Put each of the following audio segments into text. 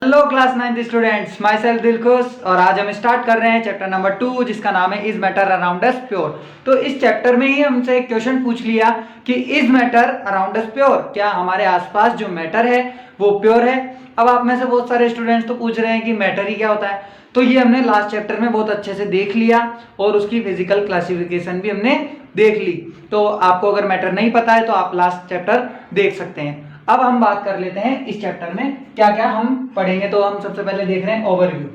Hello class 9th students, my self Dilkhush और आज हम स्टार्ट कर रहे हैं चैप्टर नंबर 2 जिसका नाम है is matter around us pure. तो इस चैप्टर में ही हमसे एक क्वेश्चन पूछ लिया कि is matter around us pure, क्या हमारे आसपास जो मैटर है वो प्योर है। अब आप में से बहुत सारे स्टूडेंट्स तो पूछ रहे हैं कि मैटर ही क्या होता है, तो ये हमने लास्ट चैप्टर में बहुत अच्छे से देख लिया और उसकी फिजिकल क्लासिफिकेशन भी हमने देख ली। तो आपको अगर मैटर नहीं पता है तो आप लास्ट चैप्टर देख सकते हैं। अब हम बात कर लेते हैं इस चैप्टर में क्या क्या हम पढ़ेंगे। तो हम सबसे पहले देख रहे हैं ओवरव्यू।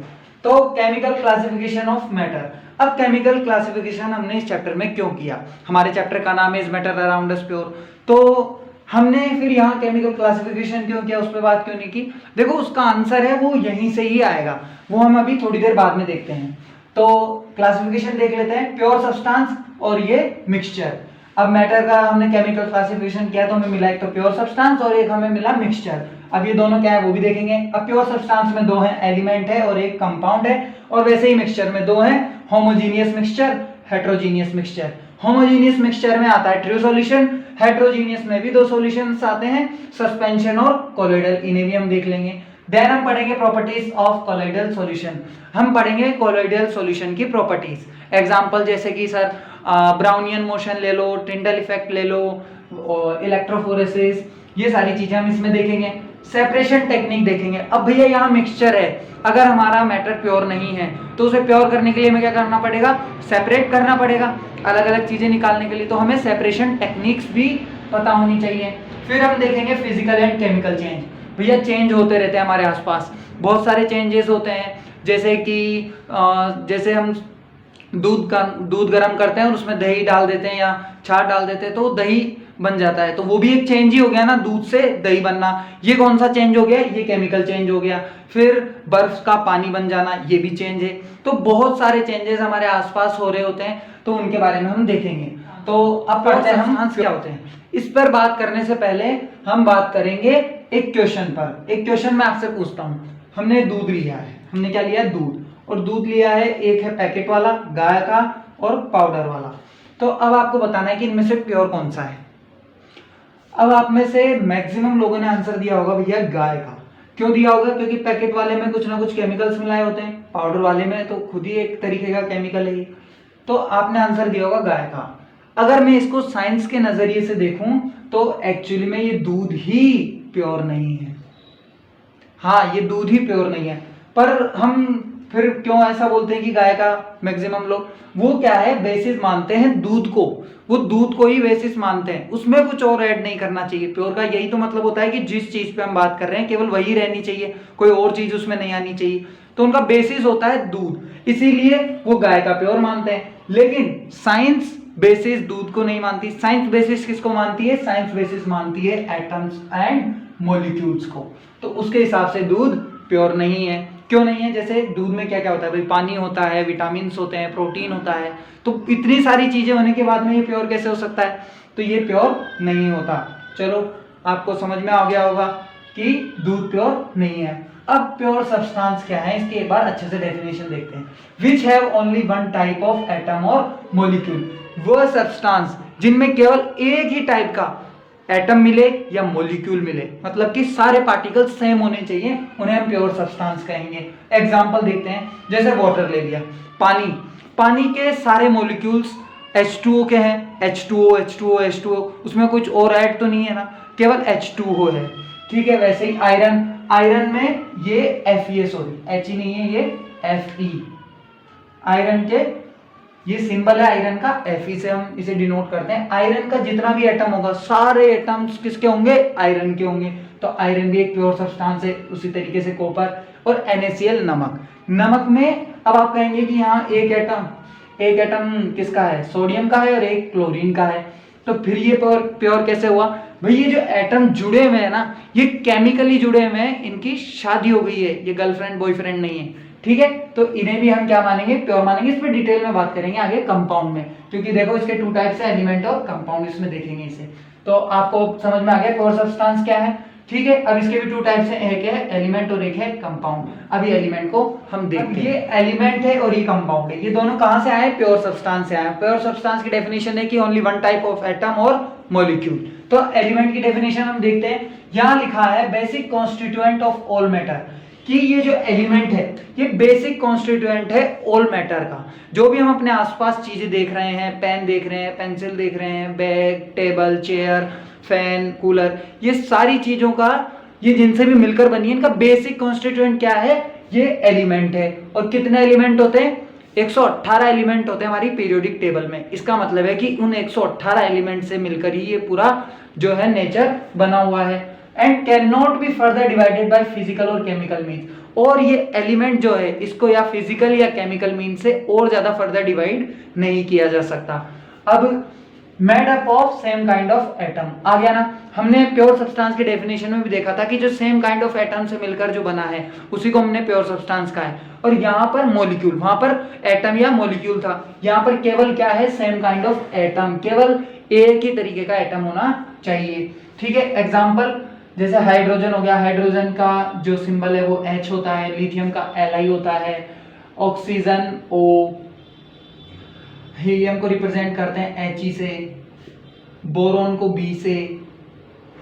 तो केमिकल क्लासिफिकेशन ऑफ मैटर। अब केमिकल क्लासिफिकेशन हमने इस चैप्टर में क्यों किया, हमारे चैप्टर का नाम है is matter around us pure, तो हमने फिर यहाँ केमिकल क्लासिफिकेशन क्यों किया, उस पर बात क्यों नहीं की। देखो उसका आंसर है वो यहीं से ही आएगा, वो हम अभी थोड़ी देर बाद में देखते हैं। तो क्लासिफिकेशन देख लेते हैं, प्योर सब्सटेंस और ये मिक्सचर। अब मैटर का हमने केमिकल क्लासिफिकेशन किया तो हमें मिला एक तो प्योर सब्सटेंस और एक हमें मिला मिक्सचर। अब ये दोनों क्या है वो भी देखेंगे। अब प्योर सब्सटेंस में दो हैं, एलिमेंट है और एक कंपाउंड है, और वैसे ही मिक्सचर में दो हैं, homogeneous mixture, heterogeneous mixture. Homogeneous mixture में आता है ट्रू सॉल्यूशन, हेट्रोजीनियस में भी दो सॉल्यूशंस आते हैं, सस्पेंशन और कोलोइडल, इन्हें भी हम देख लेंगे। देन हम पढ़ेंगे प्रॉपर्टीज ऑफ कोलोइडल सॉल्यूशन, हम पढ़ेंगे कोलोइडल सॉल्यूशन की प्रॉपर्टीज। एग्जांपल जैसे कि सर ब्राउनियन मोशन ले लो, टिंडल इफेक्ट ले लो, इलेक्ट्रोफोरेसिस, ये सारी चीजें हम इसमें देखेंगे। सेपरेशन टेक्निक देखेंगे। अब भैया यहाँ मिक्सचर है, अगर हमारा मैटर प्योर नहीं है तो उसे प्योर करने के लिए हमें क्या करना पड़ेगा, सेपरेट करना पड़ेगा अलग अलग चीजें निकालने के लिए, तो हमें सेपरेशन टेक्निक्स भी पता होनी चाहिए। फिर हम देखेंगे फिजिकल एंड केमिकल चेंज। भैया चेंज होते रहते हैं हमारे आसपास, बहुत सारे चेंजेस होते हैं, जैसे कि जैसे हम दूध गर्म करते हैं और उसमें दही डाल देते हैं या छाछ डाल देते हैं तो दही बन जाता है, तो वो भी एक चेंज ही हो गया ना, दूध से दही बनना। ये कौन सा चेंज हो गया, ये केमिकल चेंज हो गया। फिर बर्फ का पानी बन जाना, ये भी चेंज है। तो बहुत सारे चेंजेस हमारे आसपास हो रहे होते हैं, तो उनके बारे में हम देखेंगे। तो अब पढ़ते हैं हम क्या होते हैं। इस पर बात करने से पहले हम बात करेंगे एक क्वेश्चन पर। एक क्वेश्चन मैं आपसे पूछता हूँ, हमने दूध लिया है, हमने क्या लिया है, दूध, और दूध लिया है, एक है पैकेट वाला गाय का और पाउडर वाला। तो अब आपको बताना है कि इनमें से प्योर कौन सा है। अब आप में से मैक्सिमम लोगों ने आंसर दिया होगा भैया गाय का। क्यों दिया होगा, क्योंकि पैकेट वाले में कुछ ना कुछ केमिकल्स मिलाए होते हैं, पाउडर वाले में तो खुद ही एक तरीके का केमिकल है। तो आपने आंसर दिया होगा गाय का। अगर मैं इसको साइंस के नजरिए से देखूं तो एक्चुअली में ये दूध ही प्योर नहीं है। हाँ, ये दूध ही प्योर नहीं है, पर हम फिर क्यों ऐसा बोलते हैं कि गाय का मैक्सिमम लोग, वो क्या है, बेसिस मानते हैं दूध को, वो दूध को ही बेसिस मानते हैं, उसमें कुछ और ऐड नहीं करना चाहिए। प्योर का यही तो मतलब होता है कि जिस चीज पे हम बात कर रहे हैं केवल वही रहनी चाहिए, कोई और चीज उसमें नहीं आनी चाहिए। तो उनका बेसिस होता है दूध, इसीलिए वो गाय का प्योर मानते हैं। लेकिन साइंस बेसिस दूध को नहीं मानती। साइंस बेसिस किसको मानती है, साइंस बेसिस मानती है एटम्स एंड मॉलिक्यूल्स को। तो उसके हिसाब से दूध प्योर नहीं है। क्यों नहीं है, जैसे दूध में क्या क्या होता है भाई, पानी होता है, विटामिन होते हैं, प्रोटीन होता है, तो इतनी सारी चीजें होने के बाद में ये प्योर कैसे हो सकता है, तो ये प्योर नहीं होता। चलो आपको समझ में आ गया होगा कि दूध प्योर नहीं है। अब प्योर सब्सटेंस क्या है, इसके एक बार अच्छे से डेफिनेशन देखते हैं। Which have only one type of atom और मॉलिक्यूल, वो सब्सटेंस जिनमें केवल एक ही टाइप का एटम मिले या मॉलिक्यूल मिले, मतलब कि सारे पार्टिकल्स सेम होने चाहिए, उन्हें हम प्योर सब्सटेंस कहेंगे। एग्जांपल देखते हैं, जैसे वाटर ले लिया, पानी, पानी के सारे मॉलिक्यूल्स H2O के हैं, H2O H2O H2O, उसमें कुछ और ऐड तो नहीं है ना, केवल H2O है, ठीक है। वैसे ही आयरन, आयरन में ये Fe, सॉरी H नहीं है, ये Fe, आयरन के ये सिंबल है आयरन का, Fe से हम इसे डिनोट करते हैं। आयरन का जितना भी एटम होगा सारे एटम्स किसके होंगे, आयरन के होंगे, तो आयरन भी एक प्योर सब्सटेंस है। उसी तरीके से कॉपर और NaCl, नमक, नमक में अब आप कहेंगे कि यहाँ एक एटम किसका है, सोडियम का है और एक क्लोरीन का है, तो फिर ये प्योर कैसे हुआ भाई, ये जो एटम जुड़े हुए हैं ना, ये केमिकली जुड़े हुए हैं, इनकी शादी हो गई है, ये गर्लफ्रेंड बॉयफ्रेंड नहीं है, ठीक है। तो इन्हें भी हम क्या मानेंगे, प्योर मानेंगे। इस पर डिटेल में बात करेंगे आगे कंपाउंड में, क्योंकि देखो इसके टू टाइप्स है, एलिमेंट और कंपाउंड, इसमें देखेंगे इसे। तो आपको समझ में आ गया प्योर सब्सटेंस क्या है, ठीक है। अब इसके भी टू टाइप्स हैं, एक है एलिमेंट और एक है कंपाउंड। अभी एलिमेंट को हम देखते हैं। ये एलिमेंट है और ये कंपाउंड है, ये दोनों कहां से आए, प्योर सब्सटेंस से आए। प्योर सब्सटेंस की डेफिनेशन है कि only one type of atom और मॉलिक्यूल। तो एलिमेंट की डेफिनेशन हम देखते हैं, यहां लिखा है basic constituent of all matter. कि ये जो एलिमेंट है ये बेसिक कॉन्स्टिट्यूएंट है ऑल मैटर का। जो भी हम अपने आसपास चीजें देख रहे हैं, पेन देख रहे हैं, पेंसिल देख रहे हैं, bag, table, chair, fan, cooler, ये सारी चीजों का, ये जिनसे भी मिलकर बनी है, इनका बेसिक कॉन्स्टिट्यूएंट क्या है? ये एलिमेंट है। और कितने एलिमेंट होते हैं? 118 एलिमेंट होते हैं हमारी पीरियोडिक टेबल में। इसका मतलब है कि उन 118 एलिमेंट से मिलकर ही ये पूरा जो है नेचर बना हुआ है। And can not be further divided by physical और केमिकल मीन्स। और ये एलिमेंट जो है इसको या फिजिकल या केमिकल मीन्स से और ज्यादा फर्दर डिवाइड नहीं किया जा सकता। अब made up of same kind of atom आ गया ना। हमने प्योर सब्सटेंस के डेफिनेशन में भी देखा था कि जो सेम काइंड ऑफ एटम से मिलकर जो बना है उसी को हमने प्योर सब्सटेंस कहा है। और यहाँ पर मॉलिक्यूल, वहां पर एटम या मॉलिक्यूल था, यहाँ पर केवल क्या है? सेम काइंड ऑफ एटम, केवल एक ही तरीके का एटम होना चाहिए। ठीक है, एग्जाम्पल जैसे हाइड्रोजन हो गया, हाइड्रोजन का जो सिंबल है वो H होता है, लिथियम का Li होता है, ऑक्सीजन O, हीलियम को रिप्रेजेंट करते हैं He से, बोरोन को B से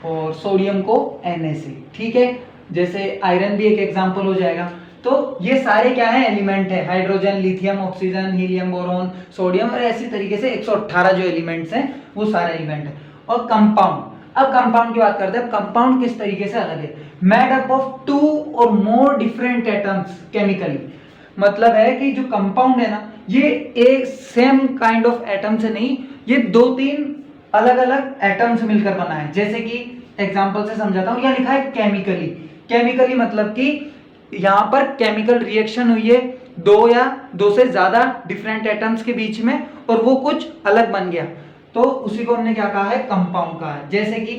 और सोडियम को Na से। ठीक है, जैसे आयरन भी एक एग्जांपल हो जाएगा। तो ये सारे क्या है? एलिमेंट है, hydrogen, lithium, oxygen, helium, boron, sodium, और ऐसी तरीके से 118 जो एलिमेंट्स हैं वो सारे एलिमेंट है। और कंपाउंड, अब कंपाउंड की बात करते हैं। कंपाउंड किस तरीके से अलग है? मेड अप ऑफ 2 और मोर डिफरेंट एटम्स केमिकली। मतलब है कि जो कंपाउंड है ना, ये एक सेम काइंड ऑफ एटम से नहीं, ये 2-3 अलग अलग एटम से मिलकर बना है। जैसे कि एग्जांपल से समझाता हूं, यहां लिखा है केमिकली। केमिकली मतलब कि यहां पर केमिकल रिएक्शन हुई है 2 या 2 से ज्यादा डिफरेंट एटम्स के बीच में और वो कुछ अलग बन गया, तो उसी को हमने क्या कहा है? कंपाउंड कहा है। जैसे कि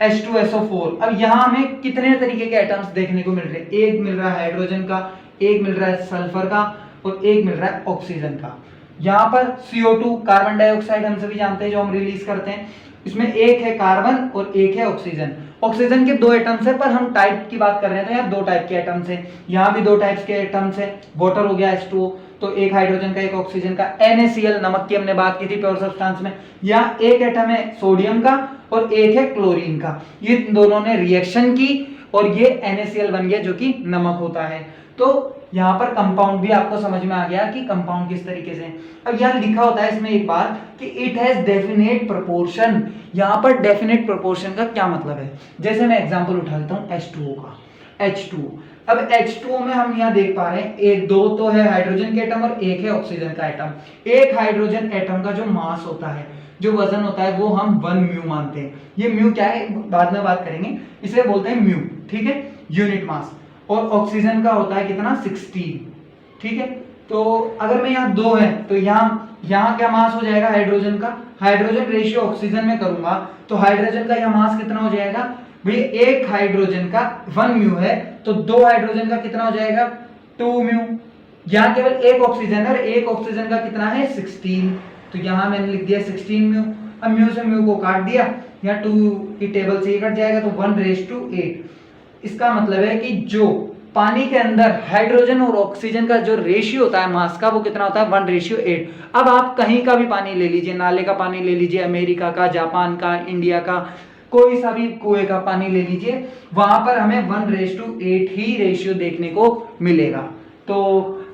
H2SO4। अब यहां हमें कितने तरीके के एटम्स देखने को मिल रहे हैं? एक मिल रहा है हाइड्रोजन का, एक मिल रहा है सल्फर का और एक मिल रहा है ऑक्सीजन का। यहाँ पर CO2 कार्बन डाइऑक्साइड हम सभी जानते हैं जो हम रिलीज करते हैं, इसमें एक है कार्बन और एक है ऑक्सीजन। ऑक्सीजन के 2 एटम्स है, पर हम टाइप की बात कर रहे हैं तो यहाँ 2 टाइप के एटम्स है। यहाँ भी 2 टाइप्स के एटम्स है, वाटर हो गया H2O, तो एक हाइड्रोजन का एक ऑक्सीजन का। NaCl नमक की हमने बात की थी प्योर सब्सटेंस में। यहाँ एक एटम है सोडियम का और एक है क्लोरीन का। ये दोनों ने रिएक्शन की और ये NaCl बन गया जो कि नमक होता है। तो यहाँ पर कंपाउंड भी आपको समझ में आ गया कि कंपाउंड किस तरीके से। अब यहाँ लिखा होता है इसमें एक बात कि इट हैज डेफिनेट प्रोपोर्शन। यहाँ पर डेफिनेट प्रोपोर्शन का क्या मतलब है? जैसे मैं एग्जांपल उठा लेता हूँ H2O का, H2O। अब H2O में हम यहाँ देख पा रहे हैं एक 2 तो है हाइड्रोजन के एटम और एक है ऑक्सीजन का एटम। एक हाइड्रोजन एटम का जो मास होता है, जो वजन होता है, वो हम 1 म्यू मानते हैं। ये म्यू क्या है बाद में बात करेंगे, इसे बोलते हैं म्यू। ठीक है, यूनिट मास। और ऑक्सीजन का होता है कितना? 16। ठीक है, तो अगर मैं यहाँ 2 है तो यहाँ क्या मास हो जाएगा हाइड्रोजन का? हाइड्रोजन रेशियो ऑक्सीजन में करूंगा तो हाइड्रोजन का यहाँ मास कितना हो जाएगा भैया? एक हाइड्रोजन का 1 म्यू है तो 2 हाइड्रोजन का कितना हो जाएगा? 2 म्यू। यहाँ केवल एक ऑक्सीजन है और एक ऑक्सीजन का कितना है? 16। तो यहाँ मैंने लिख दिया 16 म्यू। अब म्यू से म्यू को काट दिया, यहाँ 2 की टेबल से ये कट जाएगा तो 1:8। इसका मतलब है कि जो पानी के अंदर हाइड्रोजन और ऑक्सीजन का जो रेशियो होता है मास का, वो कितना होता है? 1:8। अब आप कहीं का भी पानी ले लीजिए, नाले का पानी ले लीजिए, अमेरिका का, जापान का, इंडिया का, कोई सा भी कुएं का पानी ले लीजिए, वहां पर हमें 1:8 ही रेशियो देखने को मिलेगा। तो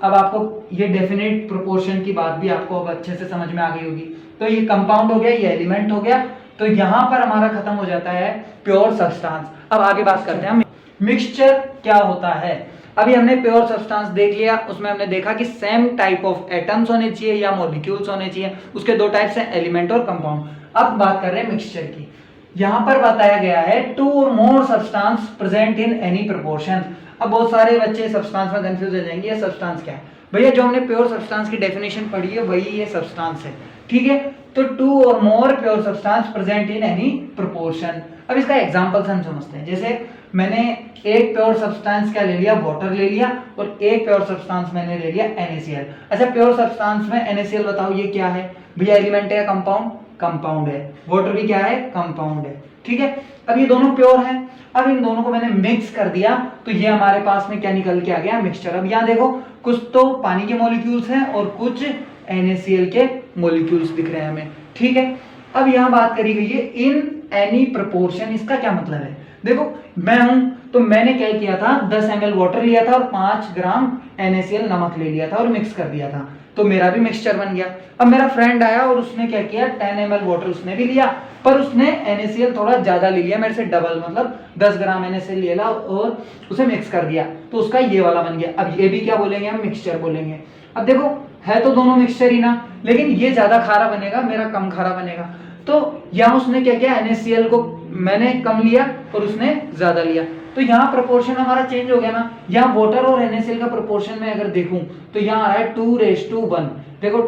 अब आपको ये डेफिनेट प्रोपोर्शन की बात भी आपको अब अच्छे से समझ में आ गई होगी। तो ये कंपाउंड हो गया, ये एलिमेंट हो गया। तो यहां पर हमारा खत्म हो जाता है प्योर सब्सटेंस। अब आगे बात करते हैं मिक्सचर क्या होता है। अभी हमने प्योर सब्सटेंस देख लिया, उसमें हमने देखा कि सेम टाइप ऑफ एटम्स होने चाहिए या मॉलिक्यूल्स होने चाहिए। उसके 2 टाइप्स हैं, एलिमेंट और कंपाउंड। अब बात कर रहे हैं मिक्सचर की। यहां पर बताया गया है 2 और more substance present in any proportion. अब बहुत सारे बच्चे सब्सटेंस में कंफ्यूज हो जाएंगे, ये सब्सटेंस क्या है भैया? जो हमने प्योर सब्सटेंस की डेफिनेशन पढ़ी है वही ये सब्सटेंस है। ठीक है, तो 2 और मोर pure substance present in any proportion. अब इसका एग्जांपल हम समझते हैं। जैसे मैंने एक प्योर सब्सटेंस क्या ले लिया? वाटर ले लिया, और एक प्योर सब्सटेंस मैंने ले लिया NaCl। अच्छा, प्योर सब्सटेंस में NaCl बताओ ये क्या है भैया? एलिमेंट है या कंपाउंड? कंपाउंड है। वाटर भी क्या है? कंपाउंड है। ठीक है, अब ये दोनों प्योर हैं। अब इन दोनों को मैंने मिक्स कर दिया तो ये हमारे पास में क्या निकल के आ गया? मिक्सचर। अब यहाँ देखो, कुछ तो पानी के मॉलिक्यूल्स हैं और कुछ NaCl के मॉलिक्यूल्स दिख रहे हैं हमें। ठीक है, अब यहाँ बात करी गई है इन एनी प्रोपोर्शन। इसका क्या मतलब है? देखो, मैं हूं तो मैंने क्या किया था, 10 ml वाटर लिया था और 5 ग्राम NaCl नमक ले लिया था और मिक्स कर दिया था, तो मेरा भी मिक्सचर बन गया। अब मेरा फ्रेंड आया और उसने क्या किया, 10 ml वाटर उसने भी लिया, पर उसने NaCl थोड़ा ज्यादा ले लिया मेरे से डबल, मतलब 10 ग्राम NaCl ले लिया और उसे मिक्स कर दिया, तो उसका ये वाला बन गया। अब ये भी क्या बोलेंगे हम, मिक्सचर बोलेंगे। अब देखो है तो दोनों मिक्सचर ही ना, लेकिन ये ज्यादा खारा बनेगा, मेरा कम खारा बनेगा। तो यहाँ उसने क्या किया, NaCl को मैंने कम लिया और उसने ज्यादा लिया, तो यहाँ प्रोपोर्शन हमारा चेंज हो गया ना। यहाँ वाटर और NaCl का प्रोपोर्शन में अगर देखूं तो यहाँ आ रहा है 2:1। देखो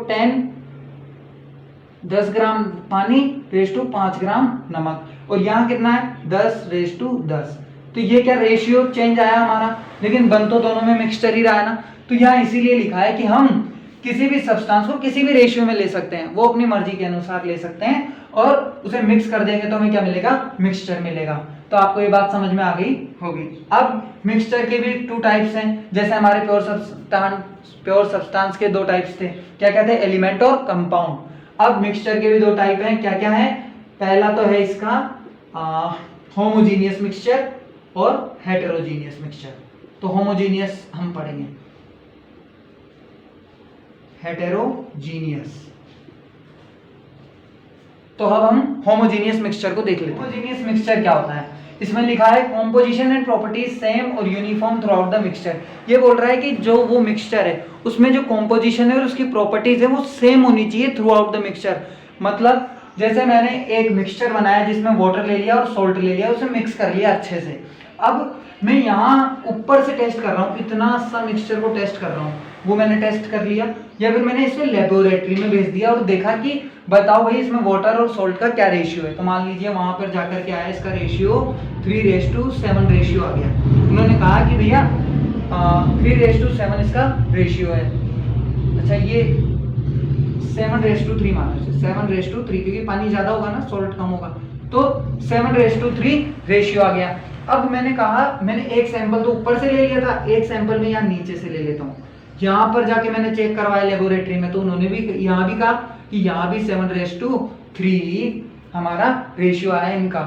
10 ग्राम पानी रेस टू 5 ग्राम नमक, और यहाँ कितना है 10:10। तो ये क्या रेशियो चेंज आया हमारा, लेकिन बन तो दोनों में मिक्सचर ही रहा है ना। तो यहाँ इसीलिए लिखा है कि हम किसी भी सब्सटेंस को किसी भी रेशियो में ले सकते हैं, वो अपनी मर्जी के अनुसार ले सकते हैं, और उसे मिक्स कर देंगे तो हमें क्या मिलेगा, मिक्सचर मिलेगा। तो आपको ये बात समझ में आ गई होगी। अब मिक्सचर के भी 2 टाइप्स हैं, जैसे हमारे प्योर सब्सटेंस के 2 टाइप्स थे, क्या कहते हैं, एलिमेंट और कंपाउंड। अब मिक्सचर के भी 2 टाइप हैं, क्या क्या है, पहला तो है इसका होमोजीनियस मिक्सचर और हेटेरोजीनियस मिक्सचर। तो होमोजीनियस हम पढ़ेंगे, हेटेरोजीनियस। तो अब हम होमोजीनियस मिक्सचर को देख लेते हैं। होमोजीनियस मिक्सचर क्या होता है, इसमें लिखा है कॉम्पोजिशन एंड प्रॉपर्टीज सेम और uniform through out the mixture. ये बोल रहा है कि जो वो मिक्सचर है उसमें जो कॉम्पोजिशन है और उसकी प्रॉपर्टीज है वो सेम होनी चाहिए थ्रू आउट द मिक्सचर। मतलब जैसे मैंने एक मिक्सचर बनाया जिसमें वाटर ले लिया और सॉल्ट ले लिया, उसे मिक्स कर लिया अच्छे से। अब मैं यहाँ ऊपर से टेस्ट कर रहा हूँ, इतना सा मिक्सचर को टेस्ट कर रहा हूँ, वो मैंने टेस्ट कर लिया, या फिर मैंने इसे लेबोरेटरी में भेज दिया और देखा कि बताओ भाई इसमें वाटर और सॉल्ट का क्या रेशियो है। तो मान लीजिए वहां पर जाकर के आया, इसका रेशियो 3:7 रेशियो आ गया। उन्होंने कहा कि भैया 3:7 इसका रेशियो है। अच्छा ये 7:3 मानो, 7:3, क्योंकि पानी ज्यादा होगा ना, सॉल्ट कम होगा, तो 7:3 रेशियो आ गया। अब मैंने कहा, मैंने एक सैंपल तो ऊपर से ले लिया था, एक सैंपल में यहाँ नीचे से ले लेता हूँ। यहाँ पर जाके मैंने चेक करवाया लेबोरेटरी में, तो उन्होंने भी यहाँ भी कहा कि यहाँ भी 7:3 हमारा रेशियो आया इनका,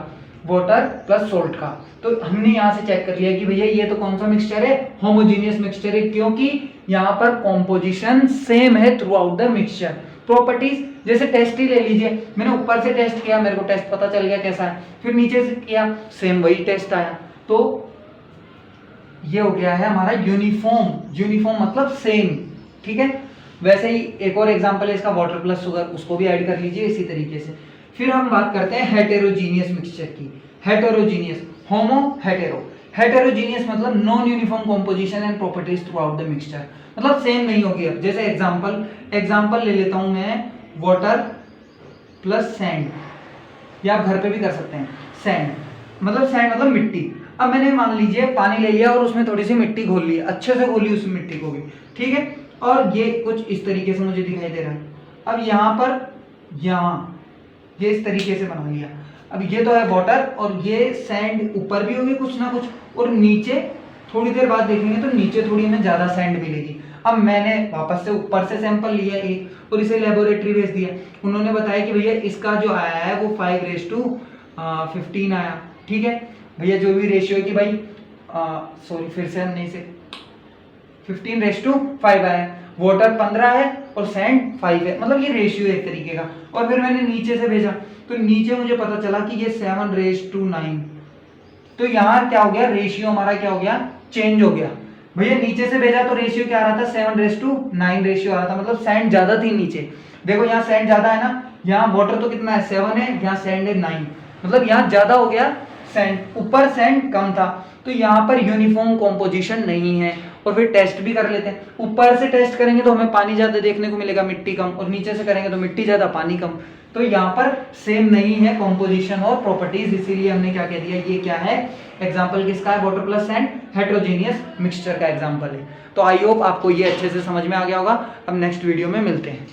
वाटर प्लस सॉल्ट का। तो हमने यहाँ से चेक कर लिया कि भैया ये तो कौन सा मिक्सचर है, होमोजीनियस मिक्सचर है, क्योंकि यहाँ पर कॉम्पोजिशन सेम है through out the mixture. Properties जैसे टेस्ट ही ले लीजिए, मैंने ऊपर से टेस्ट किया, मेरे को टेस्ट पता चल गया कैसा है, फिर नीचे से किया, सेम वही टेस्ट आया, तो ये हो गया है हमारा यूनिफॉर्म। यूनिफॉर्म मतलब सेम, ठीक है। वैसे ही एक और एग्जांपल है इसका, वाटर प्लस शुगर, उसको भी ऐड कर लीजिए इसी तरीके से। फिर हम बात करते हैं हेटेरोजीनियस मिक्सचर की। हेटेरोजीनियस, होमो हेटेरो। हेटेरोजीनियस मतलब non uniform composition and properties through out the mixture, मतलब सेम नहीं होगी। अब जैसे एग्जांपल ले लेता हूं मैं, वाटर प्लस सैंड, या आप घर पे भी कर सकते हैं। सैंड मतलब मिट्टी। अब मैंने मान लीजिए पानी ले लिया और उसमें थोड़ी सी मिट्टी घोल ली, अच्छे से घोल ली उस मिट्टी को भी, ठीक है, और ये कुछ इस तरीके से मुझे दिखाई दे रहा है। अब यहाँ पर ये इस तरीके से बना लिया। अब ये तो है वाटर, और ये सैंड ऊपर भी होगी कुछ ना कुछ, और नीचे थोड़ी देर बाद देखेंगे तो नीचे थोड़ी हमें ज्यादा सैंड मिलेगी। अब मैंने वापस से ऊपर से सैंपल लिया एक और इसे लेबोरेटरी भेज दिया। उन्होंने बताया कि भैया इसका जो आया है वो 5:15 आया, ठीक है भैया, जो भी रेशियो है कि भाई सॉरी फिर से हम नहीं से 15:5 आया, वाटर 15 है और सैंड 5 है, मतलब ये रेशियो एक तरीके का। और फिर मैंने नीचे से भेजा तो नीचे मुझे पता चला कि ये 7:9। तो यहाँ क्या हो गया, रेशियो हमारा क्या हो गया, चेंज हो गया। भैया नीचे से भेजा तो रेशियो क्या आ रहा था, 7:9 रेशियो आ रहा था, मतलब सैंड ज्यादा थी नीचे। देखो यहाँ सैंड ज्यादा है ना, यहाँ वाटर तो कितना है 7 है, यहाँ सैंड है 9, मतलब यहाँ ज्यादा हो गया सैंड, ऊपर सैंड कम था। तो यहाँ पर यूनिफॉर्म कॉम्पोजिशन नहीं है। और फिर टेस्ट भी कर लेते हैं, ऊपर से टेस्ट करेंगे तो हमें पानी ज्यादा देखने को मिलेगा, मिट्टी कम, और नीचे से करेंगे तो मिट्टी ज्यादा पानी कम। तो यहाँ पर सेम नहीं है कॉम्पोजिशन और प्रॉपर्टीज, इसीलिए हमने क्या कह दिया, ये क्या है, एग्जाम्पल किसका है, water plus sand, heterogeneous mixture का एग्जाम्पल है। तो आई होप आपको ये अच्छे से समझ में आ गया होगा। अब नेक्स्ट वीडियो में मिलते हैं।